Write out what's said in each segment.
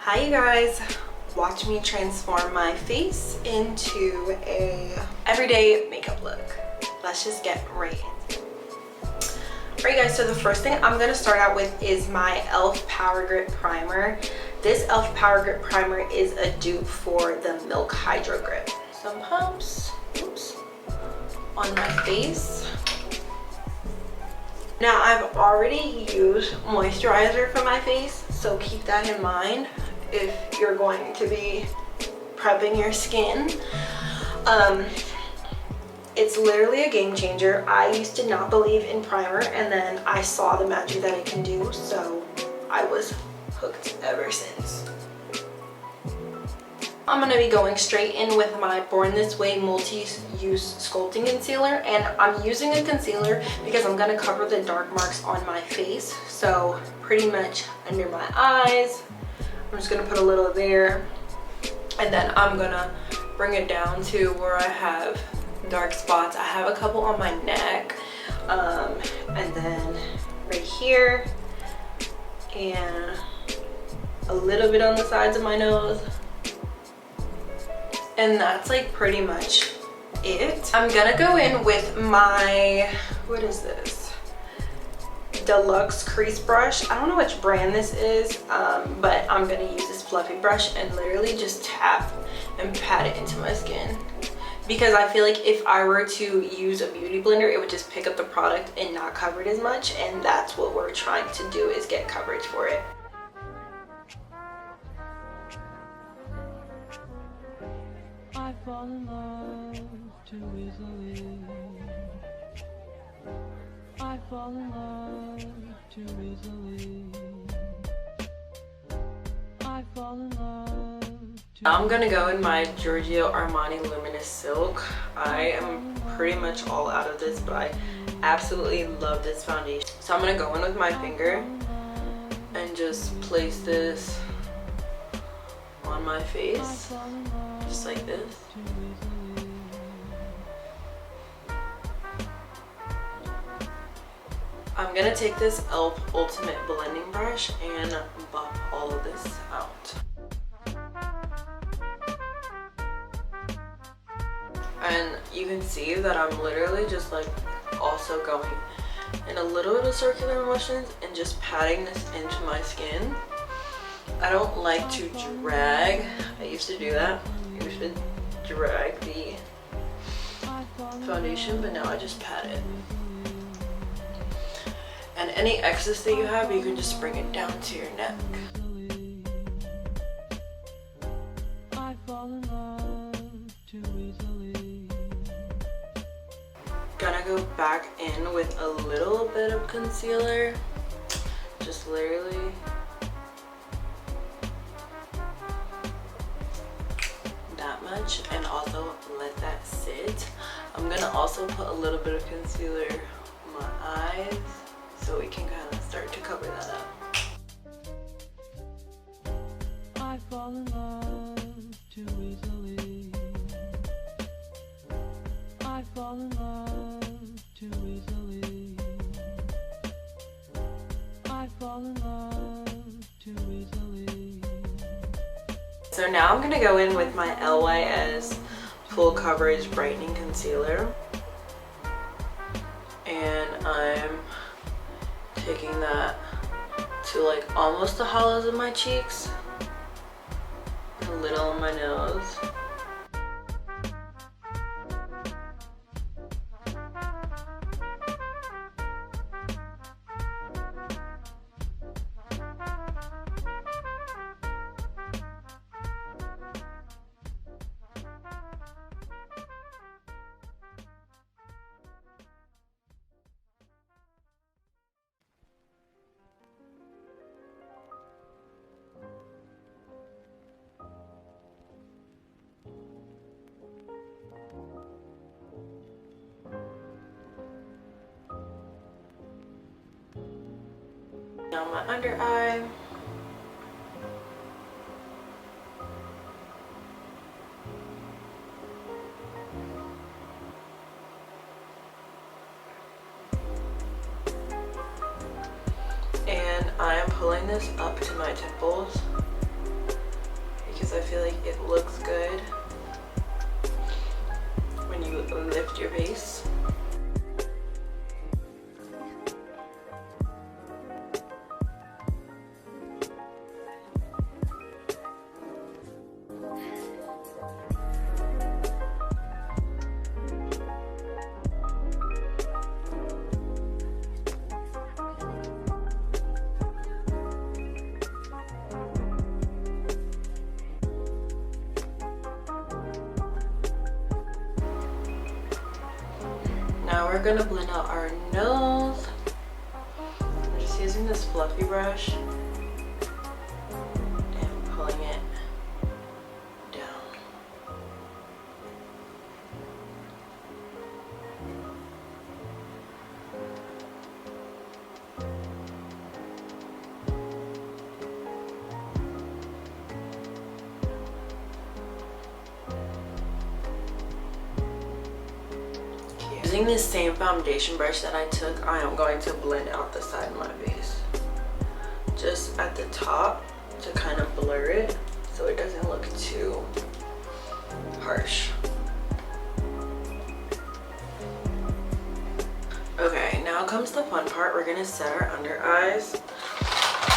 Hi you guys, watch me transform my face into a everyday makeup look. Let's just get right into it. Alright guys, so the first thing I'm going to start out with is my e.l.f. Power Grip Primer. This e.l.f. Power Grip Primer is a dupe for the Milk Hydro Grip. Some pumps, on my face. Now I've already used moisturizer for my face, so keep that in mind if you're going to be prepping your skin. It's literally a game changer. I used to not believe in primer, and then I saw the magic that it can do, so I was hooked ever since. I'm going to be going straight in with my Born This Way multi-use sculpting concealer, and I'm using a concealer because I'm going to cover the dark marks on my face, so pretty much under my eyes. I'm just going to put a little there, and then I'm going to bring it down to where I have dark spots. I have a couple on my neck, and then right here, and a little bit on the sides of my nose. And that's like pretty much it. I'm gonna go in with my, what is this? Deluxe crease brush. I don't know which brand this is, but I'm gonna use this fluffy brush and literally just tap and pat it into my skin. Because I feel like if I were to use a beauty blender, it would just pick up the product and not cover it as much. And that's what we're trying to do, is get coverage for it. I fall in love too easily. I fall in love too easily. I fall in love too I'm gonna go in my Giorgio Armani Luminous Silk. I am pretty much all out of this, but I absolutely love this foundation. So I'm gonna go in with my finger and just place this on my face. Just like this. I'm gonna take this e.l.f. Ultimate Blending Brush and buff all of this out. And you can see that I'm literally just like also going in a little bit of circular motions and just patting this into my skin. I don't like to drag. I used to do that. I used to drag the foundation, but now I just pat it. And any excess that you have, you can just bring it down to your neck. I fall in love too easily. Gonna go back in with a little bit of concealer. Just literally much, and also let that sit. I'm gonna also put a little bit of concealer on my eyes so we can kind of start to cover that up. I fall in love too easily. I fall in love too easily. I fall in love too easily. So now I'm gonna go in with my LYS Full Coverage Brightening Concealer, and I'm taking that to like almost the hollows of my cheeks, a little on my nose. Now my under eye. And I am pulling this up to my temples. because I feel like it looks good when you lift your face. Now we're gonna blend out our nose. I'm just using this fluffy brush and pulling it down. Using this same foundation brush that I took, I am going to blend out the side of my face. Just at the top to kind of blur it so it doesn't look too harsh. Okay, now comes the fun part. We're gonna set our under eyes.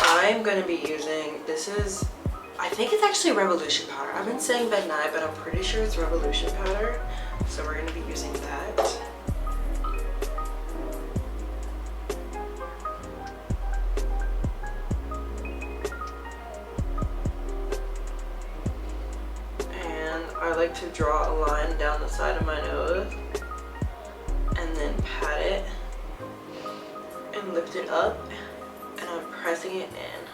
I'm gonna be using, this is, I think it's actually Revolution powder. I've been saying Bed Nye, but I'm pretty sure it's Revolution powder. So we're gonna be using that. I like to draw a line down the side of my nose and then pat it and lift it up, and I'm pressing it in.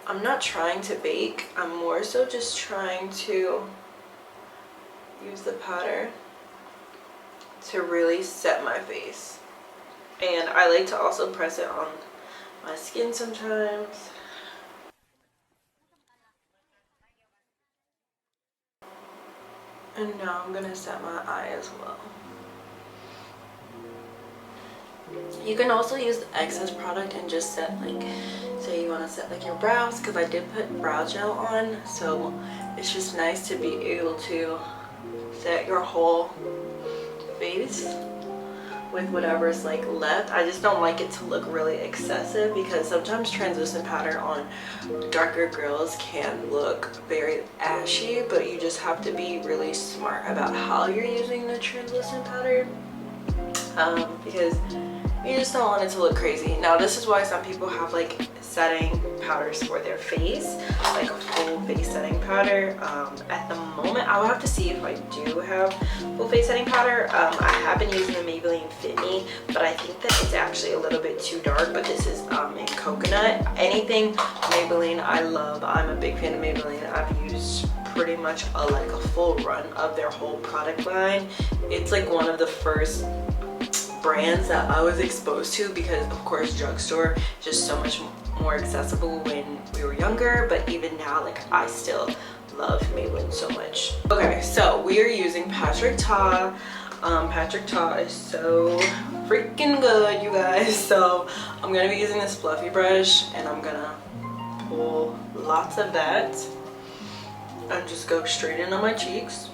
I'm not trying to bake, I'm more so just trying to use the powder to really set my face. And I like to also press it on my skin sometimes. And now I'm gonna set my eye as well. You can also use the excess product and just set, like, say you want to set like your brows, because I did put brow gel on, so it's just nice to be able to set your whole face with whatever's like left. I just don't like it to look really excessive, because sometimes translucent powder on darker girls can look very ashy, but you just have to be really smart about how you're using the translucent powder, because you just don't want it to look crazy. Now this is why some people have like setting powders for their face, like a full face setting powder. At the moment I will have to see if I do have full face setting powder. I have been using the Maybelline Fit Me, but I think that it's actually a little bit too dark, but this is in coconut. Anything Maybelline I love. I'm a big fan of Maybelline. I've used pretty much like a full run of their whole product line. It's like one of the first brands that I was exposed to, because of course drugstore is just so much more accessible when we were younger, but even now, like, I still love Maybelline so much. Okay, so we are using Patrick Ta. Patrick Ta is so freaking good, you guys. So I'm gonna be using this fluffy brush, and I'm gonna pull lots of that and just go straight in on my cheeks.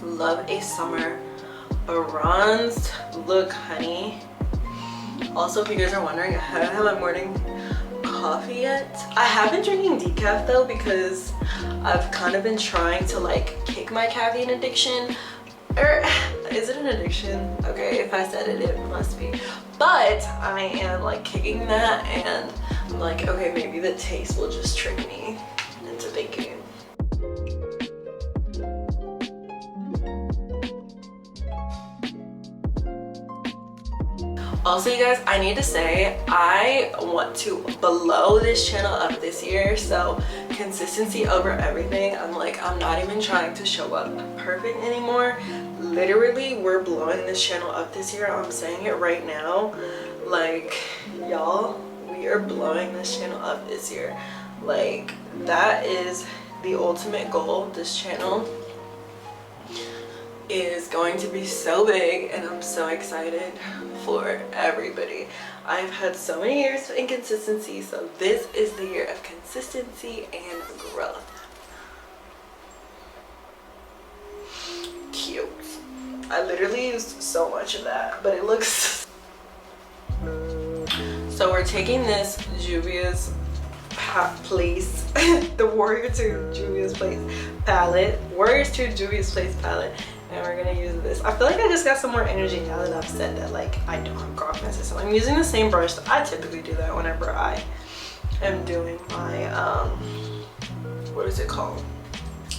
Love a summer bronzed look, honey. Also, if you guys are wondering, I haven't had my morning coffee yet. I have been drinking decaf though, because I've kind of been trying to like kick my caffeine addiction. Or is it an addiction? Okay, if I said it, it must be. But I am like kicking that, and I'm like, okay, maybe the taste will just trick me into thinking. Also, you guys, I need to say, I want to blow this channel up this year, so consistency over everything. I'm not even trying to show up perfect anymore. Literally, we're blowing this channel up this year. I'm saying it right now. Like, y'all, we are blowing this channel up this year. Like, that is the ultimate goal. This channel is going to be so big, and I'm so excited for everybody. I've had so many years of inconsistency, so this is the year of consistency and growth I literally used so much of that, but it looks... So we're taking this Juvia's Place, the Warrior 2 Juvia's Place palette, Warriors 2 Juvia's Place palette, and we're gonna use this. I feel like I just got some more energy now that I've said that, like, I don't have confidence. So I'm using the same brush. I typically do that whenever I am doing my, what is it called?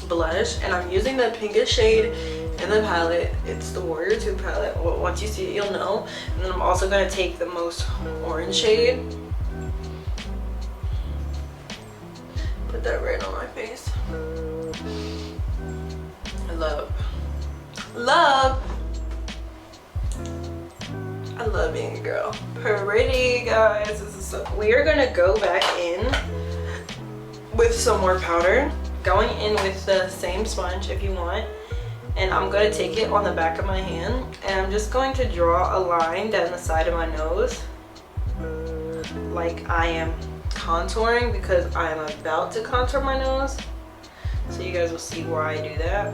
Blush. And I'm using the pinkest shade in the palette. It's the Warrior 2 palette. Well, once you see it, you'll know. And then I'm also gonna take the most orange shade. Put that right on my face. I love being a girl. Pretty, guys. This is so... We are gonna go back in with some more powder. Going in with the same sponge if you want. And I'm gonna take it on the back of my hand. And I'm just going to draw a line down the side of my nose. Like I am contouring, because I am about to contour my nose. So you guys will see why I do that.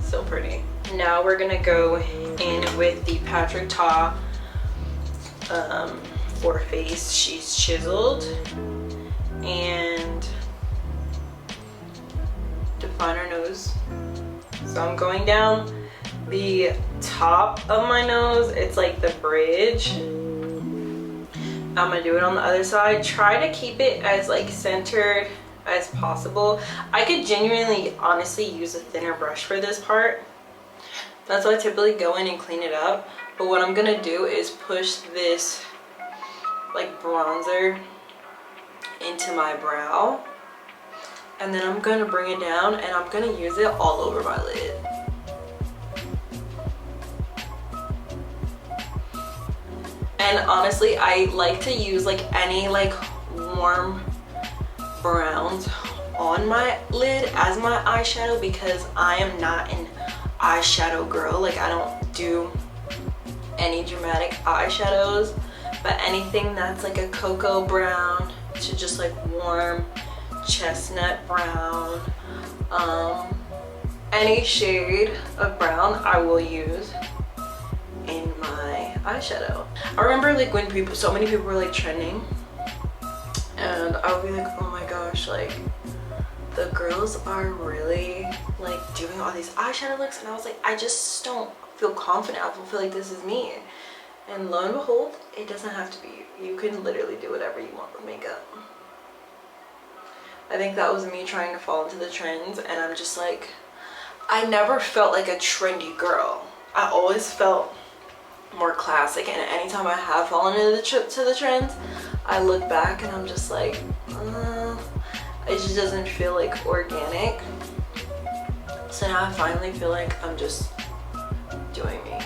So pretty. Now we're gonna go in with the Patrick Ta for face. She's chiseled, and define her nose. So I'm going down the top of my nose. It's like the bridge. I'm gonna do it on the other side. Try to keep it as like centered as possible. I could genuinely, honestly use a thinner brush for this part. That's why I typically go in and clean it up. But what I'm gonna do is push this like bronzer into my brow. And then I'm gonna bring it down and I'm gonna use it all over my lid. And honestly, I like to use like any like warm browns on my lid as my eyeshadow, because I am not an eyeshadow girl. Like, I don't do any dramatic eyeshadows, but anything that's like a cocoa brown to just like warm chestnut brown, any shade of brown I will use in my eyeshadow. I remember like when so many people were like trending, and I would be like, oh my gosh, like the girls are really like doing all these eyeshadow looks, and I was like, I just don't feel confident. I don't feel like this is me. And lo and behold, it doesn't have to be. You can literally do whatever you want with makeup. I think that was me trying to fall into the trends, and I'm just like, I never felt like a trendy girl. I always felt more classic, and anytime I have fallen into the trends, I look back and I'm just like, it just doesn't feel like organic. So now I finally feel like I'm just doing me.